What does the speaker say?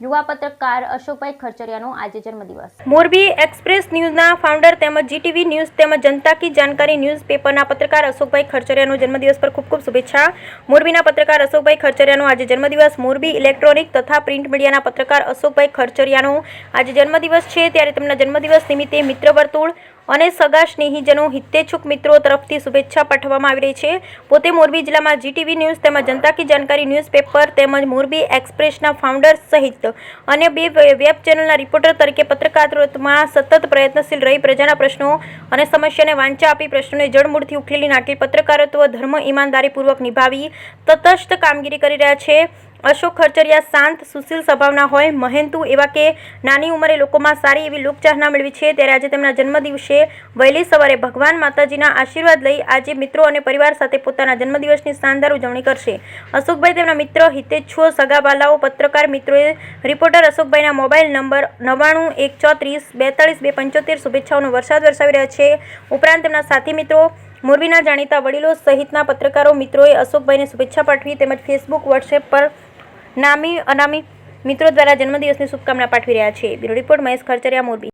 યુવા પત્રકાર અશોકભાઈ ખરચરિયાનો આજે જન્મદિવસ। મોરબી એક્સપ્રેસ ન્યૂઝના ફાઉન્ડર તેમજ જીટીવી ન્યૂઝ તેમજ જનતા કી જાણકારી ન્યૂઝપેપરના પત્રકાર અશોકભાઈ ખરચરિયાનો જન્મદિવસ પર ખૂબ ખૂબ શુભેચ્છા। મોરબીના પત્રકાર અશોકભાઈ ખરચરિયાનો આજે જન્મદિવસ। મોરબી ઇલેક્ટ્રોનિક તથા પ્રિન્ટ મીડિયાના પત્રકાર અશોકભાઈ ખરચરિયાનો આજે જન્મદિવસ છે, ત્યારે તેમના જન્મદિવસ નિમિત્તે મિત્ર વર્તુળ અને સગા સ્નેહીજનો હિતેચ્છુક મિત્રો તરફથી શુભેચ્છા પાઠવવામાં આવી રહી છે। પોતે મોરબી જિલ્લામાં જીટીવી ન્યૂઝ તેમજ જનતા કી જાણકારી ન્યૂઝપેપર તેમજ મોરબી એક્સપ્રેસના ફાઉન્ડર સહિત અન્ય 2 વેબ ચેનલના રિપોર્ટર તરીકે પત્રકારત્વમાં સતત પ્રયત્નશીલ રહી પ્રજાના પ્રશ્નો અને સમસ્યાને વાંચા આપી પ્રશ્નોને જડમૂળથી ઉકેલી નાખેલ પત્રકારત્વ ધર્મ ઈમાનદારીપૂર્વક નિભાવી તટસ્થ કામગીરી કરી રહ્યા છે। અશોક ખરચરિયા શાંત સુશીલ સ્વભાવના હોય, મહેનતુ એવા કે નાની ઉંમરે લોકોમાં સારી એવી લોકચાહના મેળવી છે, ત્યારે આજે તેમના જન્મદિવસે વહેલી સવારે ભગવાન માતાજીના આશીર્વાદ લઈ આજે મિત્રો અને પરિવાર સાથે પોતાના જન્મદિવસની શાનદાર ઉજવણી કરશે। અશોકભાઈ તેમના મિત્ર, હિતેચ્છુઓ, સગાવાલાઓ, પત્રકાર મિત્રોએ રિપોર્ટર અશોકભાઈના મોબાઈલ નંબર 9914324275 શુભેચ્છાઓનો વરસાદ વરસાવી રહ્યા છે। ઉપરાંત તેમના સાથી મિત્રો, મોરબીના જાણીતા વડીલો સહિતના પત્રકારો મિત્રોએ અશોકભાઈને શુભેચ્છા પાઠવી તેમજ ફેસબુક, વોટ્સએપ પર નામી અનામી મિત્રો દ્વારા જન્મદિવસની શુભકામના પાઠવી રહ્યા છે। Bureau report Mahesh Kharachariya, Morbi.